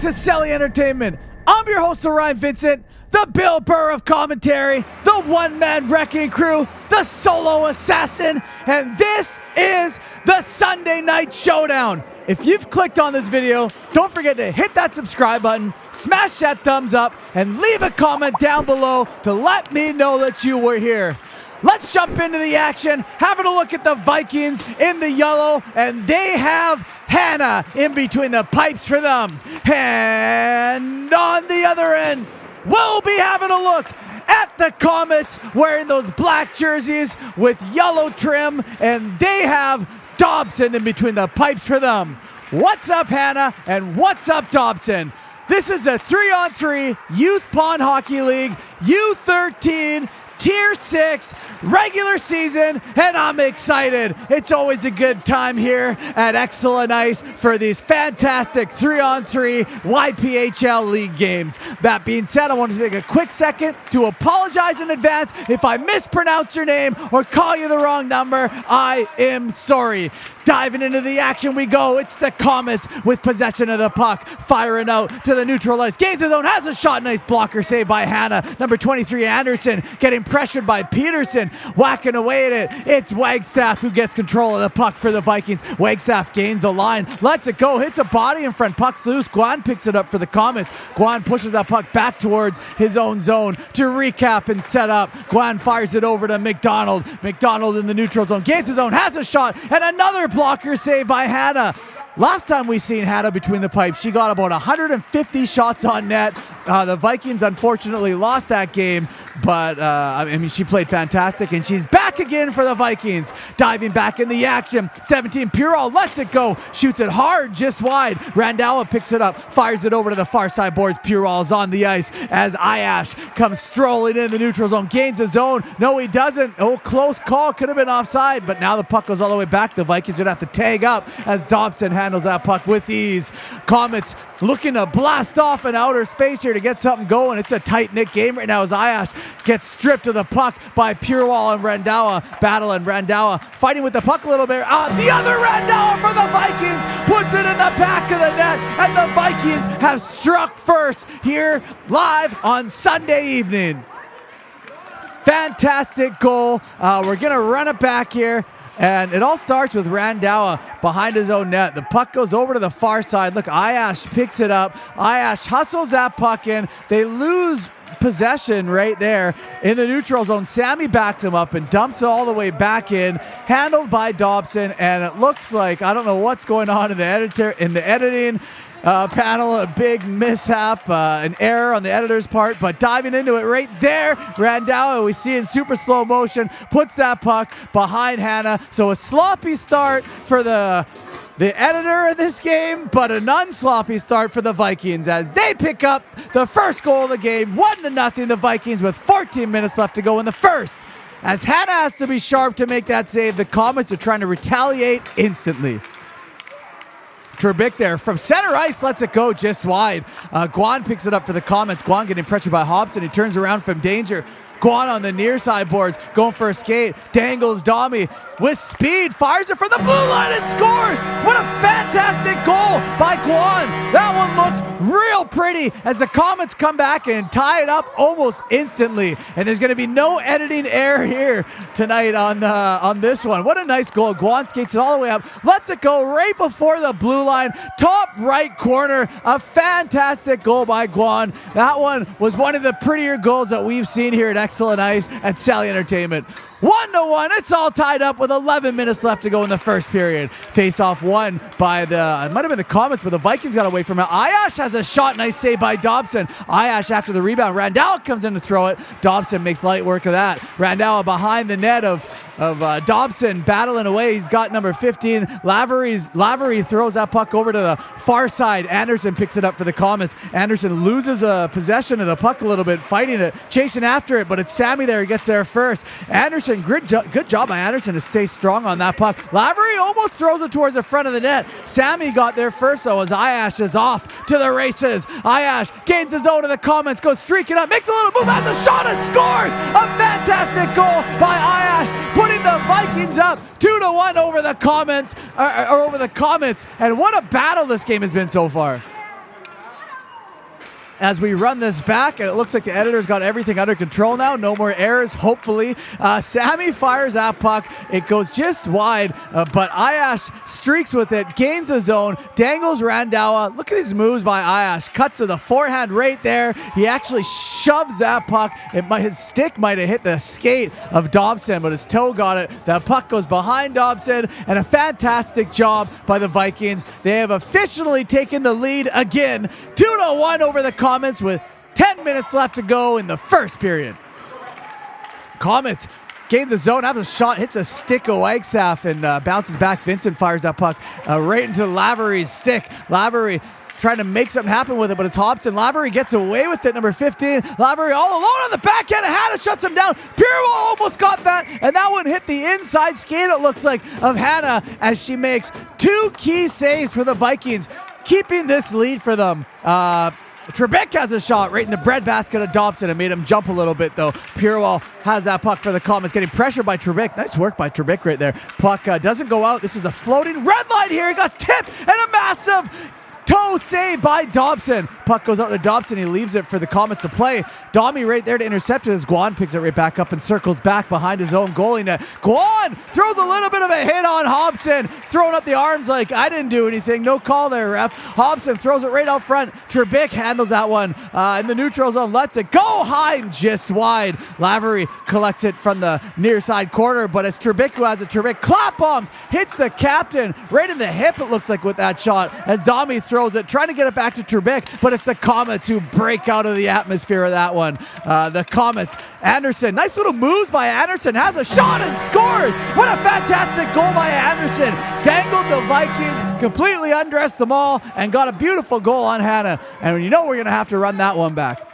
to Celly Entertainment. I'm your host, Orion Vincent, the Bill Burr of commentary, the one-man wrecking crew, the solo assassin, and this is the Sunday Night Showdown. If you've clicked on this video, don't forget to hit that subscribe button, smash that thumbs up, and leave a comment down below to let me know that you were here. Let's jump into the action, having a look at the Vikings in the yellow, and they have Hannah in between the pipes for them. And on the other end, we'll be having a look at the Comets wearing those black jerseys with yellow trim, and they have Dobson in between the pipes for them. What's up, Hannah, and what's up, Dobson? This is a 3-on-3 Youth Pond Hockey League, U13 Tier 6, regular season, and I'm excited. It's always a good time here at Excellent Ice for these fantastic 3-on-3 YPHL League games. That being said, I want to take a quick second to apologize in advance if I mispronounce your name or call you the wrong number. I am sorry. Diving into the action we go. It's the Comets with possession of the puck. Firing out to the neutral ice. Gains his own, has a shot. Nice blocker save by Hannah. Number 23, Anderson, getting pressured by Peterson. Whacking away at it. It's Wagstaff who gets control of the puck for the Vikings. Wagstaff gains the line. Lets it go. Hits a body in front. Puck's loose. Guan picks it up for the Comets. Guan pushes that puck back towards his own zone to recap and set up. Guan fires it over to McDonald. McDonald in the neutral zone. Gains his own, has a shot, and another blocker save by Hannah. Last time we seen Hannah between the pipes, she got about 150 shots on net. The Vikings unfortunately lost that game, but I mean, she played fantastic, and she's back again for the Vikings. Diving back in the action. 17, Purall lets it go. Shoots it hard, just wide. Randawa picks it up, fires it over to the far side boards. Purall's on the ice as Ayash comes strolling in the neutral zone. Gains his own. No, he doesn't. Oh, close call. Could have been offside, but now the puck goes all the way back. The Vikings are going to have to tag up as Dobson handles that puck with ease. Comets looking to blast off in outer space here to get something going. It's a tight-knit game right now as Ayash gets stripped of the puck by Purewall and Randawa. Battling Randawa, fighting with the puck a little bit. The other Randawa for the Vikings puts it in the back of the net, and the Vikings have struck first here live on Sunday evening. Fantastic goal. We're going to run it back here. And it all starts with Randawa behind his own net. The puck goes over to the far side. Look, Ayash picks it up. Ayash hustles that puck in. They lose possession right there in the neutral zone. Sammy backs him up and dumps it all the way back in. Handled by Dobson. And it looks like, I don't know what's going on in the editing panel, a big mishap, an error on the editor's part, but diving into it right there, Randawa, we see in super slow motion, puts that puck behind Hannah. So a sloppy start for the editor of this game, but an unsloppy start for the Vikings as they pick up the first goal of the game, 1-0, the Vikings with 14 minutes left to go in the first. As Hannah has to be sharp to make that save, the Comets are trying to retaliate instantly. Trebek there from center ice, lets it go just wide. Guan picks it up for the Comets. Guan getting pressured by Hobson. He turns around from danger. Guan on the near side boards, going for a skate. Dangles Domi with speed, fires it for the blue line and scores! What a fantastic goal by Guan! That one looked real pretty as the Comets come back and tie it up almost instantly. And there's going to be no editing error here tonight on this one. What a nice goal. Guan skates it all the way up, lets it go right before the blue line, top right corner. A fantastic goal by Guan. That one was one of the prettier goals that we've seen here at Excellent Ice at Celly Entertainment. 1-1. It's all tied up with 11 minutes left to go in the first period. Face-off won by it might have been the Comets, but the Vikings got away from it. Ayash has a shot. Nice save by Dobson. Ayash after the rebound. Randawa comes in to throw it. Dobson makes light work of that. Randawa behind the net of Dobson battling away. He's got number 15. Lavery throws that puck over to the far side. Anderson picks it up for the Comets. Anderson loses possession of the puck a little bit, fighting it, chasing after it, but it's Sammy there. He gets there first. Anderson, good job by Anderson to stay strong on that puck. Lavery almost throws it towards the front of the net. Sammy got there first, though, as Ayash is off to the races. Ayash gains his own to the Comets, goes streaking up, makes a little move, has a shot and scores! A fantastic goal by Ayash, putting the Vikings up 2-1 over the Comets, over the Comets. And what a battle this game has been so far. as we run this back, and it looks like the editor's got everything under control now. No more errors, hopefully. Sammy fires that puck. It goes just wide, but Ayash streaks with it, gains the zone, dangles Randawa. Look at these moves by Ayash. Cuts to the forehand right there. He actually shoves that puck. His stick might have hit the skate of Dobson, but his toe got it. The puck goes behind Dobson, and a fantastic job by the Vikings. They have officially taken the lead again, 2-1 over the Comets with 10 minutes left to go in the first period. Comets gain the zone, have a shot, hits a stick of Wagstaff, and bounces back. Vincent fires that puck right into Lavery's stick. Lavery trying to make something happen with it, but it's Hobson. Lavery gets away with it, number 15. Lavery all alone on the backhand, and Hannah shuts him down. Pirwell almost got that, and that one hit the inside skate, it looks like, of Hannah as she makes 2 key saves for the Vikings, keeping this lead for them. Trebek has a shot right in the breadbasket of Dobson and made him jump a little bit, though. Pirwell has that puck for the Comets, getting pressured by Trebek. Nice work by Trebek right there. Puck doesn't go out. This is the floating red line here. He got tipped, and a massive toe save by Dobson. Puck goes out to Dobson. He leaves it for the Comets to play. Domi right there to intercept it as Guan picks it right back up and circles back behind his own goalie net. Guan throws a little bit of a hit on Hobson, throwing up the arms like, I didn't do anything. No call there, ref. Hobson throws it right out front. Trebek handles that one in the neutral zone. Lets it go high and just wide. Lavery collects it from the near side corner, but it's Trebek who has it. Trebek clap bombs, hits the captain right in the hip, it looks like, with that shot as Domi throws it, trying to get it back to Trebek, but it's the Comets who break out of the atmosphere of that one. The Comets, Anderson, nice little moves by Anderson, has a shot and scores. What a fantastic goal by Anderson. Dangled the Vikings, completely undressed them all, and got a beautiful goal on Hannah. And you know we're going to have to run that one back.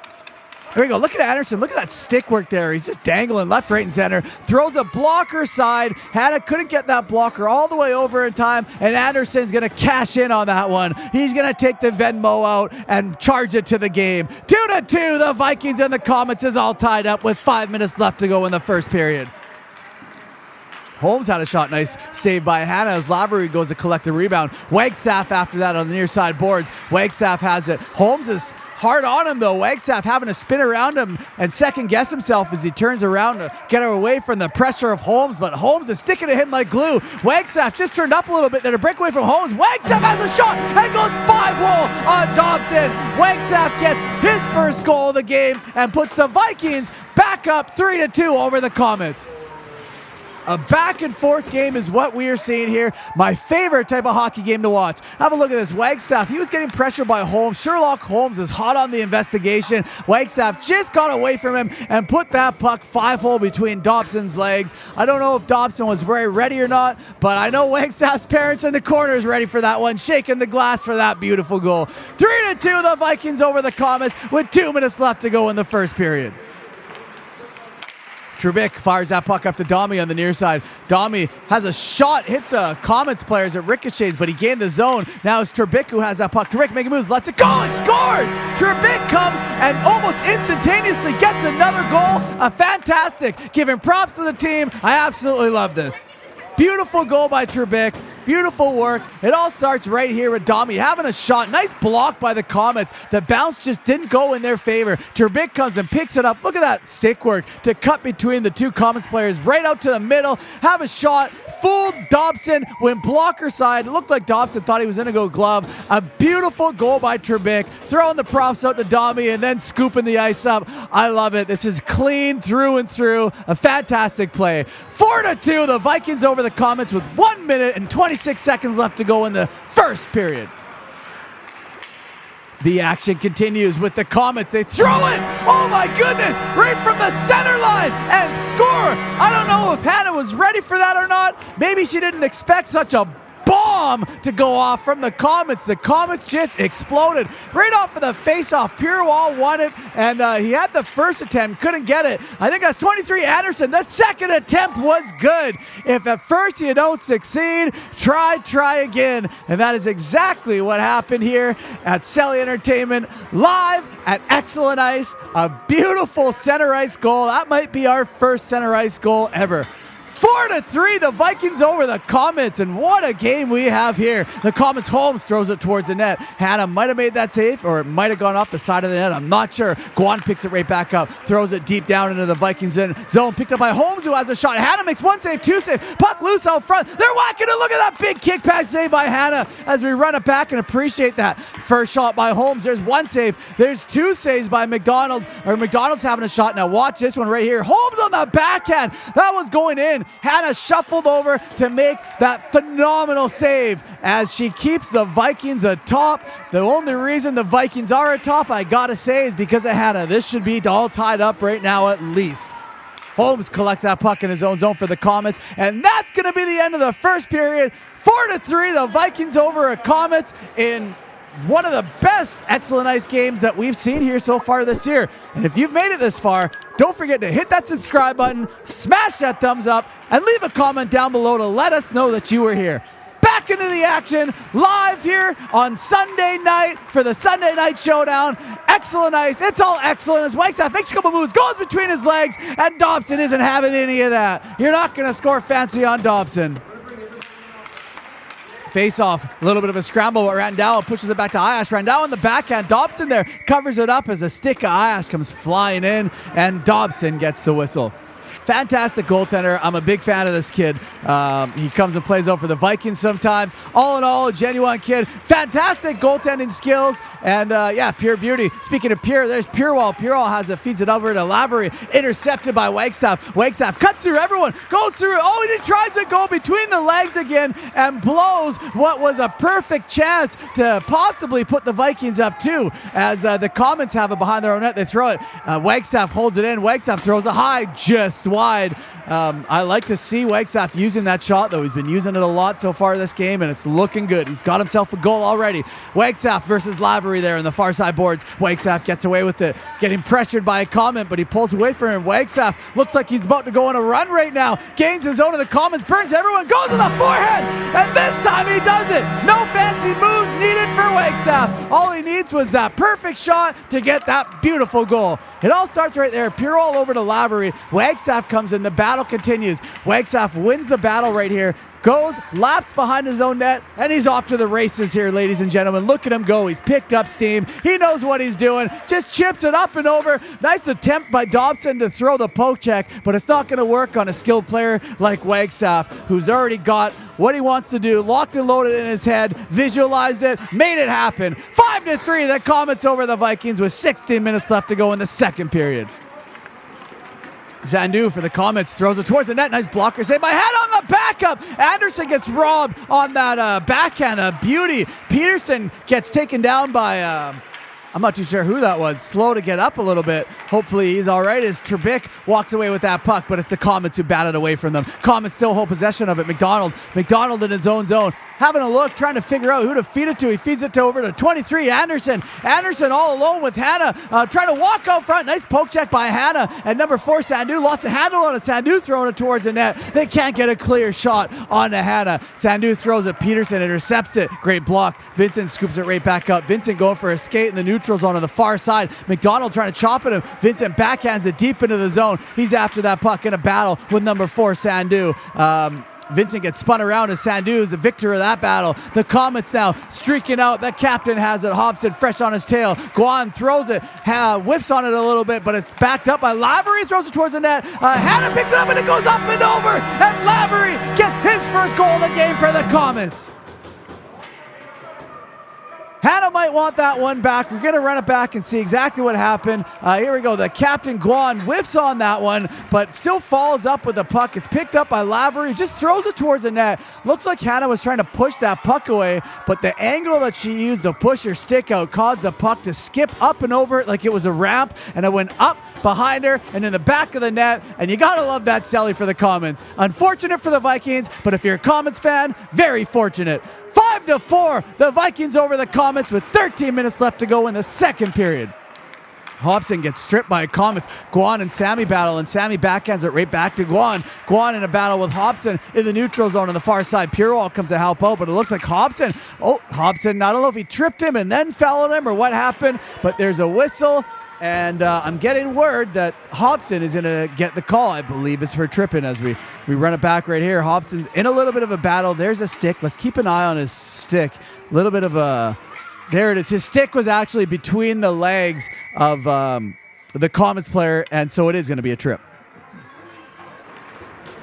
Here we go. Look at Anderson. Look at that stick work there. He's just dangling left, right, and center. Throws a blocker side. Hannah couldn't get that blocker all the way over in time, and Anderson's going to cash in on that one. He's going to take the Venmo out and charge it to the game. 2-2. The Vikings and the Comets is all tied up with 5 minutes left to go in the first period. Holmes had a shot. Nice save by Hannah as Lavery goes to collect the rebound. Wagstaff after that on the near side boards. Wagstaff has it. Holmes is hard on him, though. Wagstaff having to spin around him and second guess himself as he turns around to get away from the pressure of Holmes, but Holmes is sticking to him like glue. Wagstaff just turned up a little bit there to break away from Holmes. Wagstaff has a shot and goes 5-hole on Dobson. Wagstaff gets his first goal of the game and puts the Vikings back up 3-2 over the Comets. A back and forth game is what we are seeing here. My favorite type of hockey game to watch. Have a look at this. Wagstaff, he was getting pressured by Holmes. Sherlock Holmes is hot on the investigation. Wagstaff just got away from him and put that puck 5-hole between Dobson's legs. I don't know if Dobson was very ready or not, but I know Wagstaff's parents in the corner is ready for that one, shaking the glass for that beautiful goal. 3-2 the Vikings over the Comets with 2 minutes left to go in the first period. Trebek fires that puck up to Domi on the near side. Domi has a shot, hits a Comets player as it ricochets, but he gained the zone. Now it's Trebek who has that puck. Trebek making moves, lets it go and scores! Trebek comes and almost instantaneously gets another goal. A fantastic, giving props to the team. I absolutely love this. Beautiful goal by Trebek. Beautiful work. It all starts right here with Domi having a shot. Nice block by the Comets. The bounce just didn't go in their favor. Trebek comes and picks it up. Look at that stick work to cut between the two Comets players right out to the middle. Have a shot. Fooled Dobson. Went blocker side. It looked like Dobson thought he was going to go glove. A beautiful goal by Trebek. Throwing the props out to Domi and then scooping the ice up. I love it. This is clean through and through. A fantastic play. 4-2. The Vikings over the Comets with 1 minute and 26 seconds left to go in the first period. The action continues with the Comets. They throw it! Oh my goodness! Right from the center line and score! I don't know if Hannah was ready for that or not. Maybe she didn't expect such a bomb to go off from the Comets. The Comets just exploded right off of the face-off. Pirwall won it, and he had the first attempt, couldn't get it. I think that's 23 Anderson. The second attempt was good. If at first you don't succeed, try again. And that is exactly what happened here at Celly Entertainment, live at Excellent Ice. A beautiful center ice goal. That might be our first center ice goal ever. 4-3, the Vikings over the Comets, and what a game we have here. The Comets Holmes throws it towards the net. Hannah might have made that save, or it might have gone off the side of the net. I'm not sure. Guan picks it right back up, throws it deep down into the Vikings zone, picked up by Holmes, who has a shot. Hannah makes one save, two save, puck loose out front. They're whacking it. Look at that big kick pass save by Hannah as we run it back and appreciate that. First shot by Holmes. There's one save. There's two saves by McDonald, or McDonald's having a shot. Now watch this one right here. Holmes on the backhand. That was going in. Hannah shuffled over to make that phenomenal save as she keeps the Vikings atop. The only reason the Vikings are atop, I gotta say, is because of Hannah. This should be all tied up right now at least. Holmes collects that puck in his own zone for the Comets, and that's going to be the end of the first period. 4-3, the Vikings over a Comets in one of the best Excellent Ice games that we've seen here so far this year. And if you've made it this far, don't forget to hit that subscribe button, smash that thumbs up, and leave a comment down below to let us know that you were here. Back into the action, live here on Sunday night for the Sunday Night Showdown. Excellent Ice, it's all excellent as Whiteside makes a couple moves, goes between his legs, and Dobson isn't having any of that. You're not going to score fancy on Dobson. Face off, a little bit of a scramble, but Randall pushes it back to Ayash. Randall on the backhand, Dobson there covers it up as a stick of Ayash comes flying in, and Dobson gets the whistle. Fantastic goaltender. I'm a big fan of this kid. He comes and plays out for the Vikings sometimes. All in all, a genuine kid. Fantastic goaltending skills. And yeah, pure beauty. Speaking of pure, there's Purewall. Purewall has it, feeds it over to Lavery. Intercepted by Wagstaff. Wagstaff cuts through everyone. Goes through. Oh, he tries to go between the legs again and blows what was a perfect chance to possibly put the Vikings up too. As the Comets have it behind their own net. They throw it. Wagstaff holds it in. Wagstaff throws it high, just wide. I like to see Wagstaff using that shot, though. He's been using it a lot so far this game, and it's looking good. He's got himself a goal already. Wagstaff versus Lavery there in the far side boards. Wagstaff gets away with it, getting pressured by a Comet, but he pulls away from him. Wagstaff looks like he's about to go on a run right now. Gains his own of the Comets, burns everyone, goes to the forehead, and this time he does it. No fancy moves needed for Wagstaff. All he needs was that perfect shot to get that beautiful goal. It all starts right there. Pure all over to Lavery. Wagstaff comes in. The battle continues. Wagstaff wins the battle right here. Goes, laps behind his own net, and he's off to the races here, ladies and gentlemen. Look at him go. He's picked up steam. He knows what he's doing. Just chips it up and over. Nice attempt by Dobson to throw the poke check, but it's not going to work on a skilled player like Wagstaff, who's already got what he wants to do, locked and loaded in his head, visualized it, made it happen. 5-3, the Comets over the Vikings with 16 minutes left to go in the second period. Zandu for the Comets throws it towards the net. Nice blocker save by Head on the backup. Anderson gets robbed on that backhand. A beauty. Peterson gets taken down by, I'm not too sure who that was. Slow to get up a little bit. Hopefully he's all right as Trebek walks away with that puck, but it's the Comets who bat it away from them. Comets still hold possession of it. McDonald in his own zone. Having a look, trying to figure out who to feed it to. He feeds it to over to 23, Anderson. Anderson all alone with Hannah, trying to walk out front. Nice poke check by Hannah. And number 4, Sandu, lost the handle on it. Sandu throwing it towards the net. They can't get a clear shot onto Hannah. Sandu throws it. Peterson intercepts it. Great block. Vincent scoops it right back up. Vincent going for a skate in the neutral zone on the far side. McDonald trying to chop at him. Vincent backhands it deep into the zone. He's after that puck in a battle with number 4, Sandu. Vincent gets spun around as Sandu is the victor of that battle. The Comets now streaking out. That captain has it. Hobson fresh on his tail. Guan throws it. Whiffs on it a little bit, but it's backed up by Lavery. Throws it towards the net. Hannah picks it up and it goes up and over. And Lavery gets his first goal of the game for the Comets. Hannah might want that one back. We're going to run it back and see exactly what happened. Here we go. The captain, Guan, whiffs on that one, but still follows up with the puck. It's picked up by Lavery. Just throws it towards the net. Looks like Hannah was trying to push that puck away, but the angle that she used to push her stick out caused the puck to skip up and over it like it was a ramp, and it went up behind her and in the back of the net, and you got to love that Celly for the Comets. Unfortunate for the Vikings, but if you're a Comets fan, very fortunate. 5-4, the Vikings over the Comets with 13 minutes left to go in the second period. Hobson gets stripped by Comets. Guan and Sammy battle, and Sammy backhands it right back to Guan. Guan in a battle with Hobson in the neutral zone on the far side. Purewall comes to help out, but it looks like Hobson, I don't know if he tripped him and then fell on him or what happened, but there's a whistle. And I'm getting word that Hobson is going to get the call. I believe it's for tripping as we run it back right here. Hobson's in a little bit of a battle. There's a stick. Let's keep an eye on his stick. A little bit of a... There it is. His stick was actually between the legs of the Comets player, and so it is going to be a trip.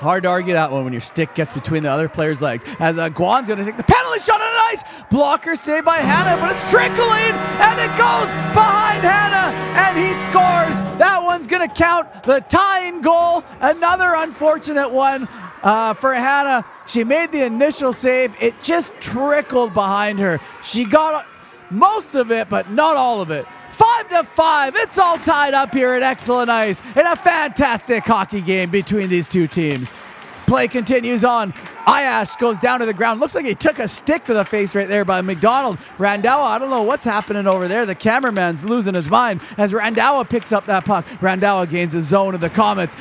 Hard to argue that one when your stick gets between the other player's legs. As Guan's going to take the penalty shot on an ice. Blocker saved by Hannah, but it's trickling, and it goes behind Hannah, and he scores. That one's going to count. The tying goal. Another unfortunate one for Hannah. She made the initial save. It just trickled behind her. She got most of it, but not all of it. 5-5. It's all tied up here at Excellent Ice in a fantastic hockey game between these two teams. Play continues on. Ayash goes down to the ground. Looks like he took a stick to the face right there by McDonald. Randawa, I don't know what's happening over there. The cameraman's losing his mind as Randawa picks up that puck. Randawa gains the zone of the Comets.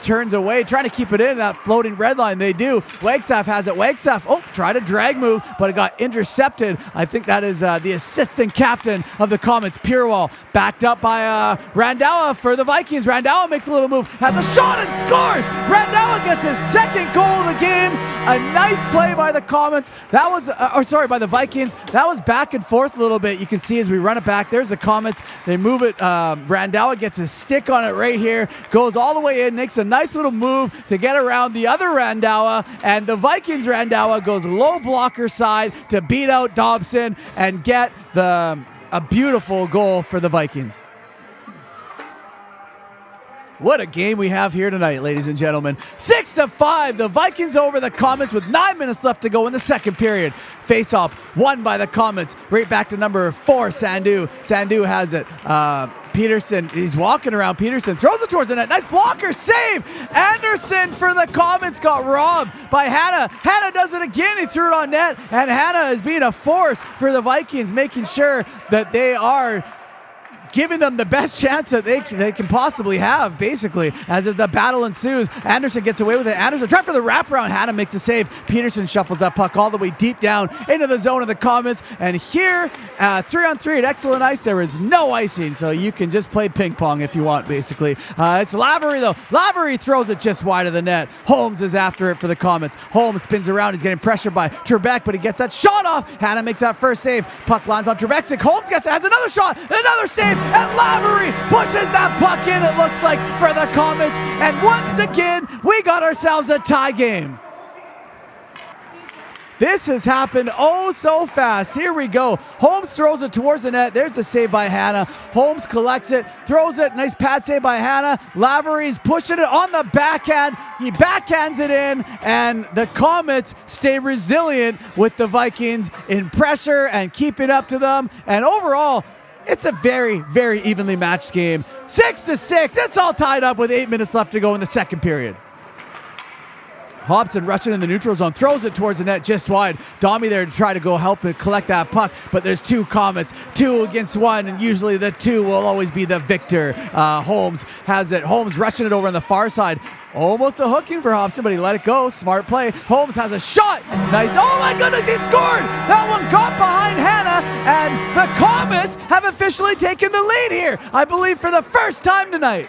Turns away, trying to keep it in that floating red line. They do. Wagstaff has it. Wagstaff, tried a drag move, but it got intercepted. I think that is the assistant captain of the Comets, Pirwall, backed up by Randawa for the Vikings. Randawa makes a little move, has a shot and scores. Randawa gets his second goal of the game. A nice play by the Comets. That was, by the Vikings. That was back and forth a little bit. You can see as we run it back. There's the Comets. They move it. Randawa gets his stick on it right here. Goes all the way in. Makes a nice little move to get around the other Randawa. And the Vikings Randawa goes low blocker side to beat out Dobson and get a beautiful goal for the Vikings. What a game we have here tonight, ladies and gentlemen. 6-5, the Vikings over the Comets with 9 minutes left to go in the second period. Face-off won by the Comets. Right back to number 4, Sandu. Sandu has it. Peterson, he's walking around. Peterson throws it towards the net. Nice blocker save. Anderson for the Comets got robbed by Hannah. Hannah does it again. He threw it on net, and Hannah is being a force for the Vikings, making sure that they are giving them the best chance that they can possibly have, basically, as the battle ensues. Anderson gets away with it. Anderson trying for the wraparound. Hannah makes a save. Peterson shuffles that puck all the way deep down into the zone of the Comets. And here, 3-on-3 at Excellent Ice, there is no icing, so you can just play ping pong if you want, basically. It's Lavery, though. Lavery throws it just wide of the net. Holmes is after it for the Comets. Holmes spins around. He's getting pressured by Trebek, but he gets that shot off. Hannah makes that first save. Puck lands on Trebek. Holmes has another shot, another save, and Lavery pushes that puck in, it looks like, for the Comets. And once again, we got ourselves a tie game. This has happened so fast. Here we go. Holmes throws it towards the net. There's a save by Hannah. Holmes collects it, throws it. Nice pad save by Hannah. Lavery's pushing it on the backhand. He backhands it in, and the Comets stay resilient with the Vikings in pressure and keeping up to them. And overall, it's a very, very evenly matched game. 6-6. It's all tied up with 8 minutes left to go in the second period. Hobson rushing in the neutral zone, throws it towards the net just wide. Domi there to try to go help and collect that puck, but there's two Comets, 2 against 1, and usually the 2 will always be the victor. Holmes has it. Holmes rushing it over on the far side. Almost a hooking for Hobson, but he let it go. Smart play. Holmes has a shot. Nice. Oh my goodness, he scored! That one got behind Hannah, and the Comets have officially taken the lead here, I believe, for the first time tonight.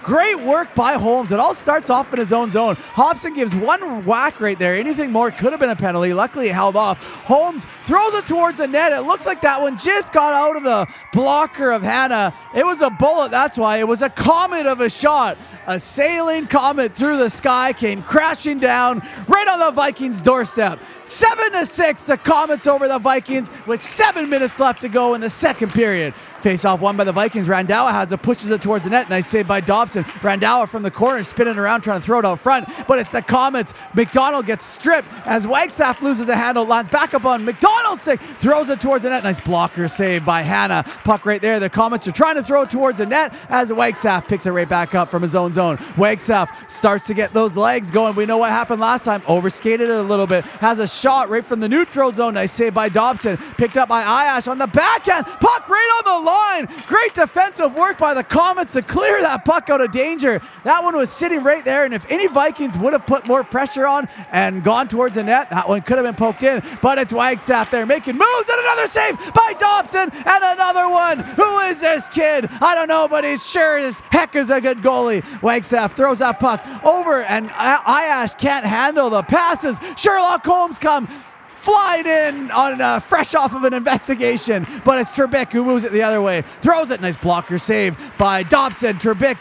Great work by Holmes. It all starts off in his own zone. Hobson gives one whack right there. Anything more could have been a penalty. Luckily, he held off. Holmes throws it towards the net. It looks like that one just got out of the blocker of Hannah. It was a bullet, that's why. It was a comet of a shot. A sailing comet through the sky came crashing down right on the Vikings' doorstep. 7-6, the Comets over the Vikings with 7 minutes left to go in the second period. Face-off won by the Vikings. Randawa has it, pushes it towards the net. Nice save by Dobson. Randawa from the corner spinning around trying to throw it out front, but it's the Comets. McDonald gets stripped as Wagstaff loses the handle. Lands back up on McDonald's stick, throws it towards the net. Nice blocker save by Hannah. Puck right there. The Comets are trying to throw it towards the net as Wagstaff picks it right back up from his own zone. Wagstaff starts to get those legs going. We know what happened last time. Overskated it a little bit. Has a shot right from the neutral zone. Nice save by Dobson. Picked up by Ayash on the backhand. Puck right on the line. Great defensive work by the Comets to clear that puck out of of danger. That one was sitting right there, and if any Vikings would have put more pressure on and gone towards the net, that one could have been poked in, but it's Wagstaff there making moves, and another save by Dobson, and another one. Who is this kid? I don't know, but he's sure as heck is a good goalie. Wagstaff throws that puck over, and Iash can't handle the passes. Sherlock Holmes come flying in on fresh off of an investigation, but it's Trebek who moves it the other way, throws it. Nice blocker save by Dobson. Trebek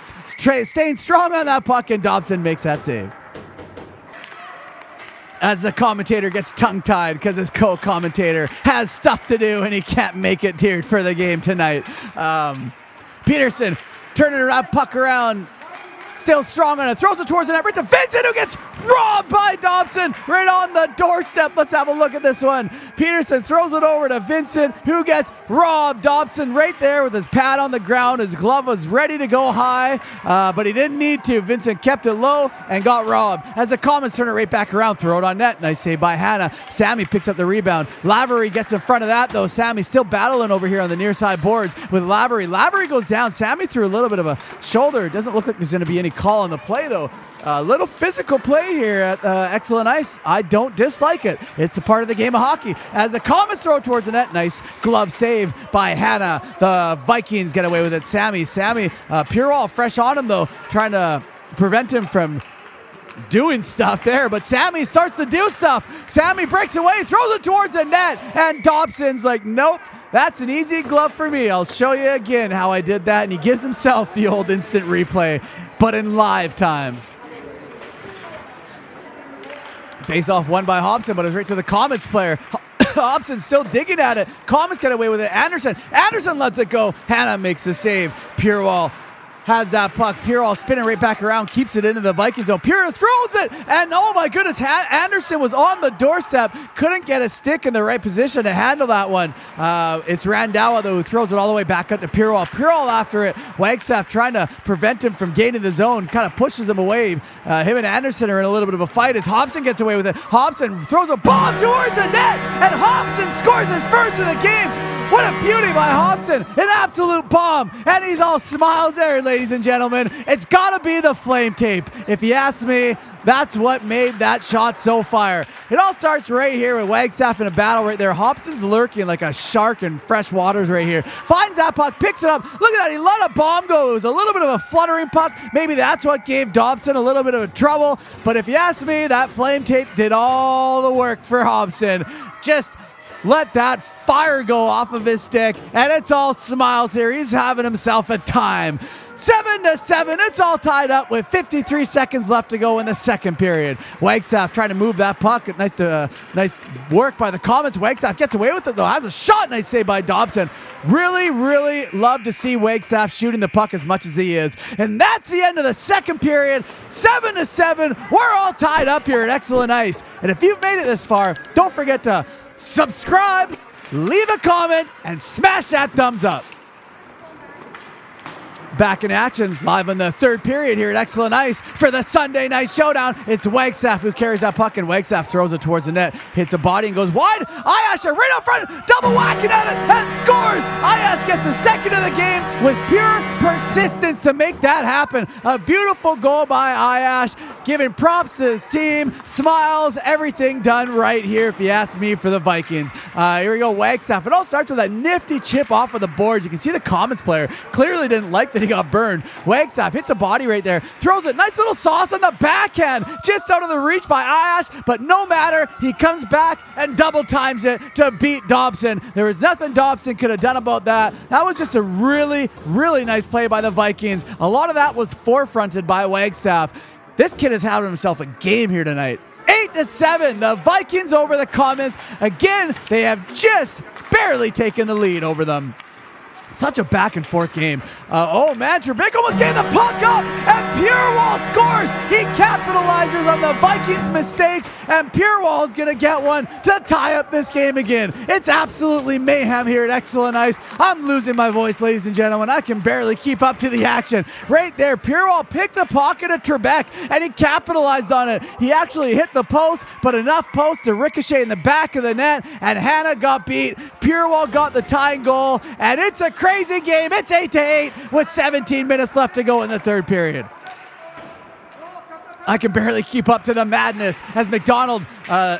staying strong on that puck, and Dobson makes that save. As the commentator gets tongue-tied because his co-commentator has stuff to do and he can't make it here for the game tonight. Peterson turning around, puck around, still strong on it, throws it towards the net, right to Vincent, who gets robbed by Dobson right on the doorstep. Let's have a look at this one. Peterson throws it over to Vincent, who gets robbed. Dobson right there with his pad on the ground. His glove was ready to go high, but he didn't need to. Vincent kept it low and got robbed. As the Comets turn it right back around, throw it on net. Nice save by Hannah. Sammy picks up the rebound. Lavery gets in front of that, though. Sammy still battling over here on the near side boards with Lavery. Lavery goes down. Sammy threw a little bit of a shoulder. It doesn't look like there's going to be any call on the play, though. A little physical play here at Excellent Ice. I don't dislike it. It's a part of the game of hockey. As the Comets throw it towards the net, nice glove save by Hannah. The Vikings get away with it. Sammy, Purewall fresh on him, though, trying to prevent him from doing stuff there, but Sammy starts to do stuff. Sammy breaks away, throws it towards the net, and Dobson's like, nope. That's an easy glove for me. I'll show you again how I did that. And he gives himself the old instant replay, but in live time. Face off won by Hobson, but it's right to the Comets player. Hobson still digging at it. Comets get away with it. Anderson lets it go. Hannah makes the save. Purewall has that puck. Purewall spinning right back around, keeps it into the Vikings zone. Purewall throws it, and oh my goodness, Anderson was on the doorstep, couldn't get a stick in the right position to handle that one. It's Randawa, though, who throws it all the way back up to Purewall. Purewall after it. Wagstaff trying to prevent him from gaining the zone, kind of pushes him away. Him and Anderson are in a little bit of a fight as Hobson gets away with it. Hobson throws a bomb towards the net, and Hobson scores his first of the game. What a beauty by Hobson. An absolute bomb. And he's all smiles there, ladies and gentlemen. It's got to be the flame tape. If you ask me, that's what made that shot so fire. It all starts right here with Wagstaff in a battle right there. Hobson's lurking like a shark in fresh waters right here. Finds that puck, picks it up. Look at that. He let a bomb go. It was a little bit of a fluttering puck. Maybe that's what gave Dobson a little bit of trouble. But if you ask me, that flame tape did all the work for Hobson. Just let that fire go off of his stick, and it's all smiles here. He's having himself a time. 7-7. It's all tied up with 53 seconds left to go in the second period. Wagstaff trying to move that puck. Nice work by the Comets. Wagstaff gets away with it, though. Has a shot. Nice save by Dobson. Really, really love to see Wagstaff shooting the puck as much as he is. And that's the end of the second period. 7-7. We're all tied up here at Excellent Ice. And if you've made it this far, don't forget to subscribe, leave a comment, and smash that thumbs up. Back in action, live in the third period here at Excellent Ice for the Sunday Night Showdown. It's Wagstaff who carries that puck, and Wagstaff throws it towards the net, hits a body and goes wide. Iash right up front, double whacking at it, and scores. Iash gets the second of the game with pure persistence to make that happen. A beautiful goal by Iash, giving props to his team, smiles, everything done right here, if you ask me, for the Vikings. Here we go, Wagstaff. It all starts with a nifty chip off of the boards. You can see the Comets player clearly didn't like that he got burned. Wagstaff hits a body right there, throws it, nice little sauce on the backhand, just out of the reach by Iash, but no matter, he comes back and double times it to beat Dobson. There was nothing Dobson could have done about that. That was just a really, really nice play by the Vikings. A lot of that was forefronted by Wagstaff. This kid is having himself a game here tonight. 8-7, the Vikings over the Comets. Again, they have just barely taken the lead over them. Such a back and forth game. Oh man, Trebek almost getting the puck up, and Purewall scores. He capitalizes on the Vikings' mistakes, and Purewall is going to get one to tie up this game again. It's absolutely mayhem here at Excellent Ice. I'm losing my voice, ladies and gentlemen. I can barely keep up to the action. Right there, Purewall picked the pocket of Trebek, and he capitalized on it. He actually hit the post, but enough post to ricochet in the back of the net, and Hannah got beat. Purewall got the tying goal, and it's a a crazy game. It's 8-8 with 17 minutes left to go in the third period. I can barely keep up to the madness as McDonald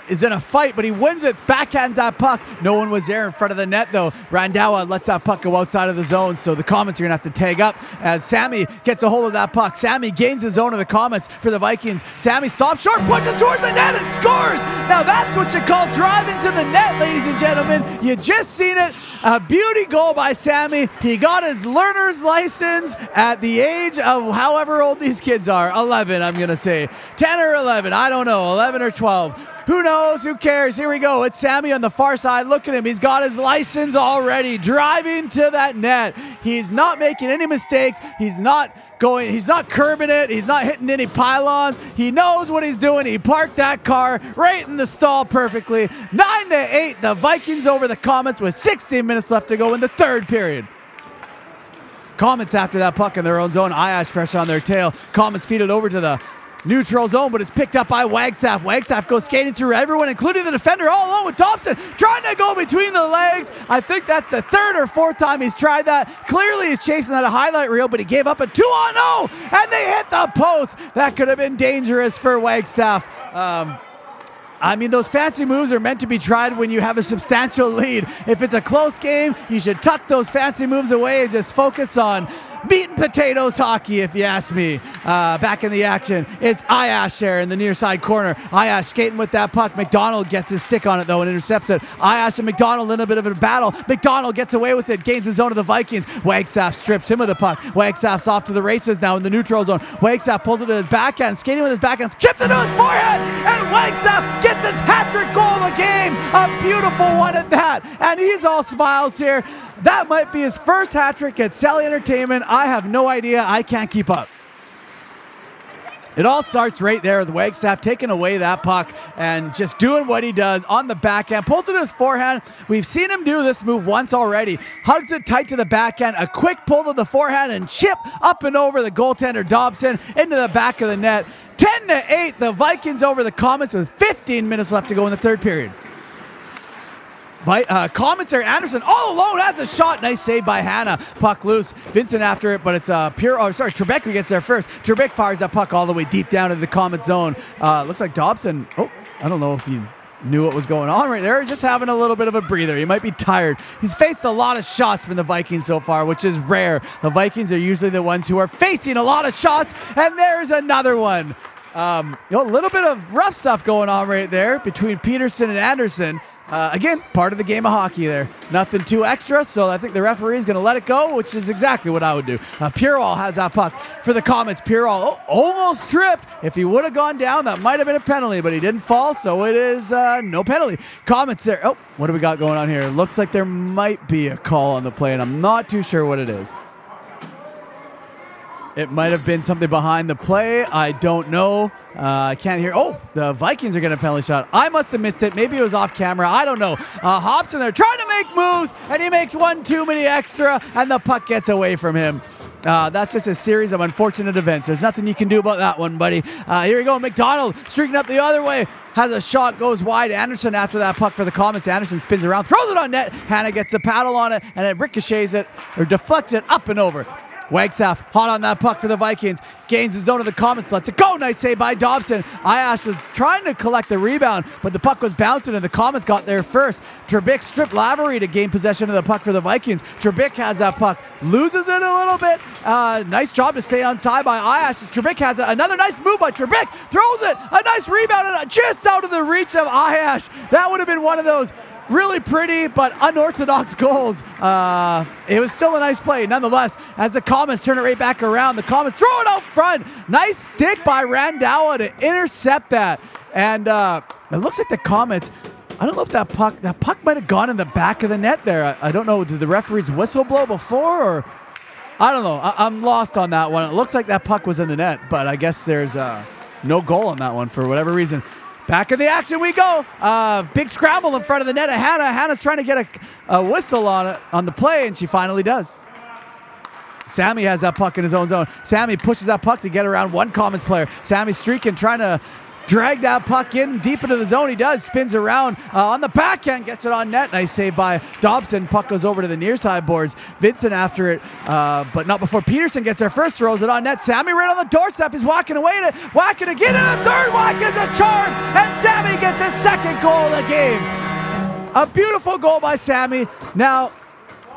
is in a fight, but he wins it, backhands that puck. No one was there in front of the net, though. Randawa lets that puck go outside of the zone, so the Comets are going to have to tag up as Sammy gets a hold of that puck. Sammy gains the zone of the Comets for the Vikings. Sammy stops short, pushes towards the net, and scores! Now that's what you call driving to the net, ladies and gentlemen. You just seen it. A beauty goal by Sammy. He got his learner's license at the age of however old these kids are. 11, I'm going to say. 10 or 11, I don't know, 11 or 12. Who knows? Who cares? Here we go. It's Sammy on the far side. Look at him. He's got his license already. Driving to that net. He's not making any mistakes. He's not curbing it. He's not hitting any pylons. He knows what he's doing. He parked that car right in the stall perfectly. 9-8, the Vikings over the Comets with 16 minutes left to go in the third period. Comets after that puck in their own zone. Ayash fresh on their tail. Comets feed it over to the neutral zone, but it's picked up by Wagstaff. Wagstaff goes skating through everyone, including the defender, all alone with Dobson, trying to go between the legs. I think that's the third or fourth time he's tried that. Clearly he's chasing that a highlight reel, but he gave up a 2-on-0, and they hit the post. That could have been dangerous for Wagstaff. I mean, those fancy moves are meant to be tried when you have a substantial lead. If it's a close game, you should tuck those fancy moves away and just focus on meat and potatoes hockey, if you ask me. Back in the action, it's Ayash there in the near side corner. Ayash skating with that puck. McDonald gets his stick on it, though, and intercepts it. Ayash and McDonald in a bit of a battle. McDonald gets away with it, gains the zone of the Vikings. Wagstaff strips him of the puck. Wagstaff's off to the races now in the neutral zone. Wagstaff pulls it to his backhand, skating with his backhand, chips it to his forehead, and Wagstaff gets his hat-trick goal of the game. A beautiful one at that, and he's all smiles here. That might be his first hat-trick at Celly Entertainment. I have no idea. I can't keep up. It all starts right there with Wagstaff taking away that puck and just doing what he does on the backhand. Pulls it to his forehand. We've seen him do this move once already. Hugs it tight to the backhand. A quick pull to the forehand and chip up and over the goaltender Dobson into the back of the net. 10-8, the Vikings over the Comets with 15 minutes left to go in the third period. Comets are Anderson all alone, has a shot. Nice save by Hannah. Puck loose. Vincent after it, but it's Trebek who gets there first. Trebek fires that puck all the way deep down into the Comet zone. Looks like Dobson. Oh, I don't know if you knew what was going on right there. Just having a little bit of a breather. He might be tired. He's faced a lot of shots from the Vikings so far, which is rare. The Vikings are usually the ones who are facing a lot of shots, and there's another one. A little bit of rough stuff going on right there between Peterson and Anderson. Again, part of the game of hockey there. Nothing too extra, so I think the referee is going to let it go, which is exactly what I would do. Purall has that puck for the Comets. Purall almost tripped. If he would have gone down, that might have been a penalty, but he didn't fall, so it is no penalty. Comets there. Oh, what do we got going on here? Looks like there might be a call on the play, and I'm not too sure what it is. It might have been something behind the play. I don't know. I can't hear. Oh, the Vikings are getting a penalty shot. I must have missed it. Maybe it was off camera. I don't know. Hobson there trying to make moves, and he makes one too many extra, and the puck gets away from him. That's just a series of unfortunate events. There's nothing you can do about that one, buddy. Here we go. McDonald streaking up the other way. Has a shot, goes wide. Anderson after that puck for the Comets. Anderson spins around, throws it on net. Hannah gets a paddle on it, and it ricochets it, or deflects it up and over. Wagstaff hot on that puck for the Vikings. Gains the zone of the Comets. Lets it go. Nice save by Dobson. Ayash was trying to collect the rebound, but the puck was bouncing and the Comets got there first. Trebek stripped Lavery to gain possession of the puck for the Vikings. Trebek has that puck. Loses it a little bit. Nice job to stay onside by Ayash. Trebek has another nice move by Trebek. Throws it. A nice rebound and just out of the reach of Ayash. That would have been one of those really pretty but unorthodox goals. It was still a nice play nonetheless as the Comets turn it right back around. The Comets throw it out front. Nice stick by Randawa to intercept that. And it looks like the Comets, I don't know if that puck might have gone in the back of the net there. I don't know. Did the referee's whistle blow before, or I don't know. I'm lost on that one. It looks like that puck was in the net, but I guess there's no goal on that one for whatever reason. Back in the action we go. Big scramble in front of the net of Hannah. Hannah's trying to get a whistle on the play, and she finally does. Sammy has that puck in his own zone. Sammy pushes that puck to get around one Comets player. Sammy streaking, trying to drag that puck in deep into the zone. He does. Spins around on the backhand. Gets it on net. Nice save by Dobson. Puck goes over to the near side boards. Vincent after it, but not before Peterson gets there first. Throws it on net. Sammy right on the doorstep. He's walking away to whacking again. And a third whack is a charm. And Sammy gets his second goal of the game. A beautiful goal by Sammy. Now,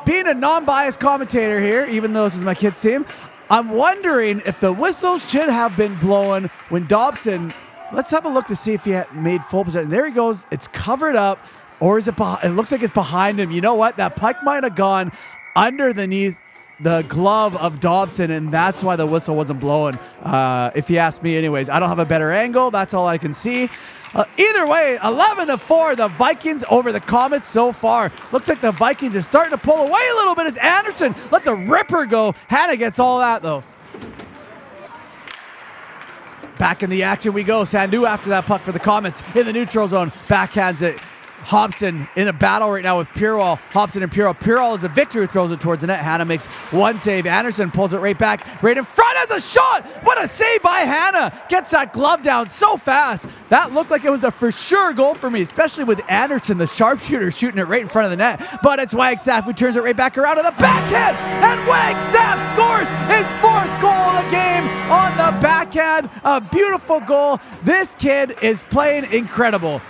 being a non-biased commentator here, even though this is my kids' team, I'm wondering if the whistles should have been blown when Dobson... Let's have a look to see if he had made full possession. There he goes. It's covered up. Or is it behind? It looks like it's behind him. You know what? That puck might have gone underneath the glove of Dobson, and that's why the whistle wasn't blowing, if you ask me anyways. I don't have a better angle. That's all I can see. Either way, 11-4, the Vikings over the Comets so far. Looks like the Vikings are starting to pull away a little bit as Anderson lets a ripper go. Hannah gets all that, though. Back in the action we go. Sandu after that puck for the Comets in the neutral zone. Backhands it. Hobson in a battle right now with Purell. Hobson and Purell. Purell is a victor who throws it towards the net. Hannah makes one save. Anderson pulls it right back. Right in front as a shot. What a save by Hannah. Gets that glove down so fast. That looked like it was a for sure goal for me, especially with Anderson, the sharpshooter, shooting it right in front of the net. But it's Wagstaff who turns it right back around to the backhand. And Wagstaff scores his fourth goal of the game on the backhand. A beautiful goal. This kid is playing incredible.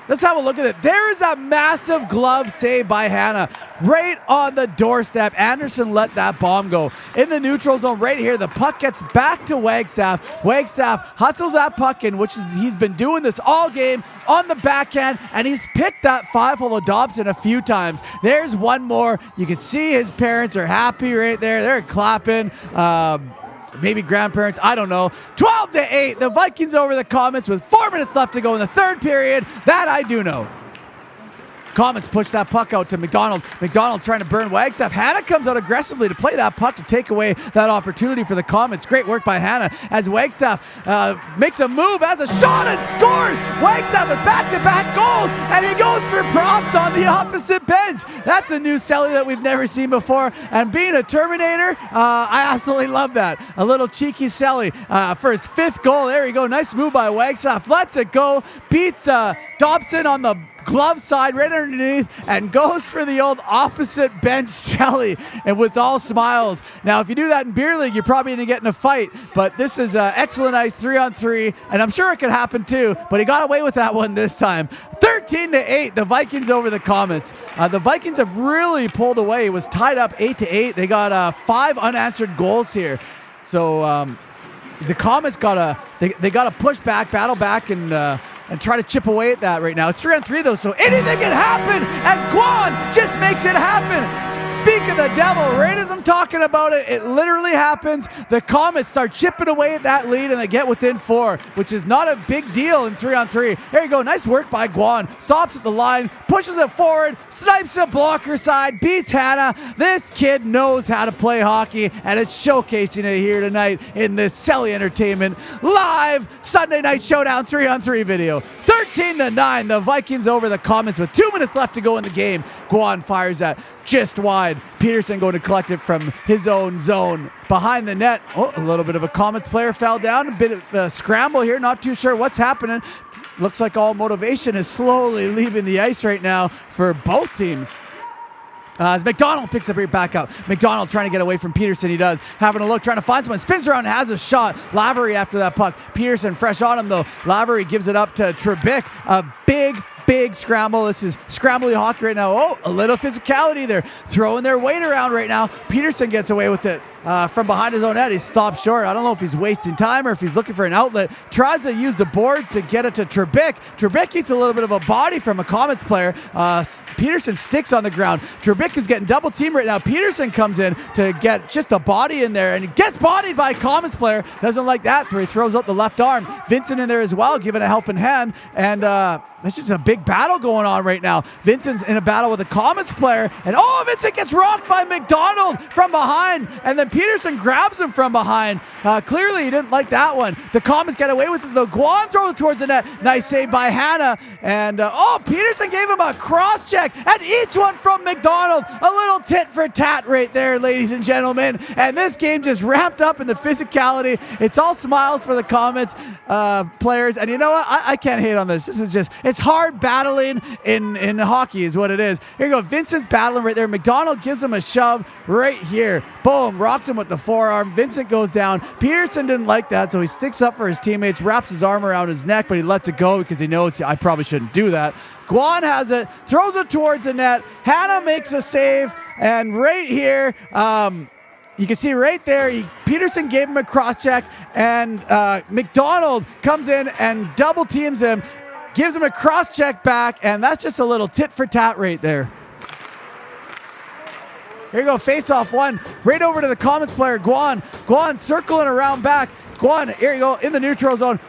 Let's have a look at it. There is a massive glove save by Hannah right on the doorstep. Anderson let that bomb go. In the neutral zone right here, the puck gets back to Wagstaff. Wagstaff hustles that puck in, which is he's been doing this all game on the backhand, and he's picked that 5-hole of Dobson a few times. There's one more. You can see his parents are happy right there. They're clapping. Maybe grandparents, I don't know. 12-8, the Vikings over the Comets with 4 minutes left to go in the third period. That I do know. Comets push that puck out to McDonald. McDonald trying to burn Wagstaff. Hannah comes out aggressively to play that puck to take away that opportunity for the Comets. Great work by Hannah as Wagstaff makes a move, has a shot and scores. Wagstaff with back-to-back goals, and he goes for props on the opposite bench. That's a new Celly that we've never seen before. And being a Terminator, I absolutely love that. A little cheeky Celly for his 5th goal. There you go. Nice move by Wagstaff. Lets it go. Beats Dobson on the glove side right underneath and goes for the old opposite bench Celly, and with all smiles. Now, if you do that in beer league, you're probably going to get in a fight, but this is excellent ice 3-on-3, and I'm sure it could happen too, but he got away with that one this time. 13-8, the Vikings over the Comets. The Vikings have really pulled away. It was tied up 8-8. They got 5 unanswered goals here. So the Comets they got to push back, battle back, and try to chip away at that right now. It's 3-on-3 though, so anything can happen as Guan just makes it happen. Speak of the devil, right as I'm talking about it, it literally happens. The Comets start chipping away at that lead and they get within 4, which is not a big deal in 3-on-3. There you go, nice work by Guan. Stops at the line, pushes it forward, snipes the blocker side, beats Hannah. This kid knows how to play hockey, and it's showcasing it here tonight in this Celly Entertainment live Sunday night showdown 3-on-3 video. 13-9, the Vikings over the Comets with 2 minutes left to go in the game. Guan fires that just wide. Peterson going to collect it from his own zone. Behind the net, a little bit of a Comets player fell down. A bit of a scramble here, not too sure what's happening. Looks like all motivation is slowly leaving the ice right now for both teams. As McDonald picks it right back up. McDonald trying to get away from Peterson. He does. Having a look, trying to find someone. Spins around and has a shot. Lavery after that puck. Peterson fresh on him though. Lavery gives it up to Trebek. A big scramble. This is scrambly hockey right now. Oh, a little physicality there. Throwing their weight around right now. Peterson gets away with it from behind his own net. He stops short. I don't know if he's wasting time or if he's looking for an outlet. Tries to use the boards to get it to Trebek. Trebek eats a little bit of a body from a Comets player. Peterson sticks on the ground. Trebek is getting double teamed right now. Peterson comes in to get just a body in there, and he gets bodied by a Comets player. Doesn't like that. He throws out the left arm. Vincent in there as well, giving a helping hand. And There's just a big battle going on right now. Vincent's in a battle with a Comets player, and Vincent gets rocked by McDonald from behind, and then Peterson grabs him from behind. Clearly, he didn't like that one. The Comets get away with it, though. Guan throws it towards the net. Nice save by Hannah, and Peterson gave him a cross check, and each one from McDonald. A little tit for tat right there, ladies and gentlemen, and this game just ramped up in the physicality. It's all smiles for the Comets players, and you know what? I can't hate on this. This is just, it's hard battling in hockey is what it is. Here you go. Vincent's battling right there. McDonald gives him a shove right here. Boom. Rocks him with the forearm. Vincent goes down. Peterson didn't like that, so he sticks up for his teammates, wraps his arm around his neck, but he lets it go because he knows I probably shouldn't do that. Guan has it, throws it towards the net. Hannah makes a save, and right here, you can see right there, Peterson gave him a cross check, and McDonald comes in and double teams him, gives him a cross check back, and that's just a little tit for tat right there. Here you go, face off one, right over to the Comets player, Guan. Guan circling around back. Guan, here you go, in the neutral zone.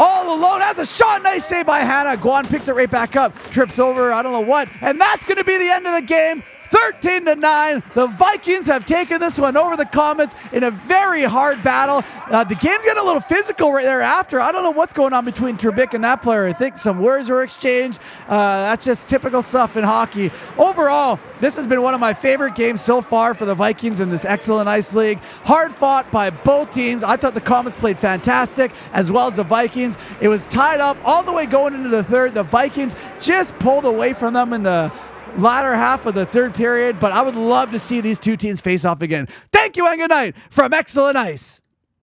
All alone, has a shot, nice save by Hannah. Guan picks it right back up, trips over, I don't know what, and that's going to be the end of the game. 13-9. The Vikings have taken this one over the Comets in a very hard battle. The game's getting a little physical right there after. I don't know what's going on between Trebek and that player. I think some words were exchanged. That's just typical stuff in hockey. Overall, this has been one of my favorite games so far for the Vikings in this excellent ice league. Hard fought by both teams. I thought the Comets played fantastic, as well as the Vikings. It was tied up all the way going into the third. The Vikings just pulled away from them in the latter half of the third period, but I would love to see these two teams face off again. Thank you and good night from Excellent Ice.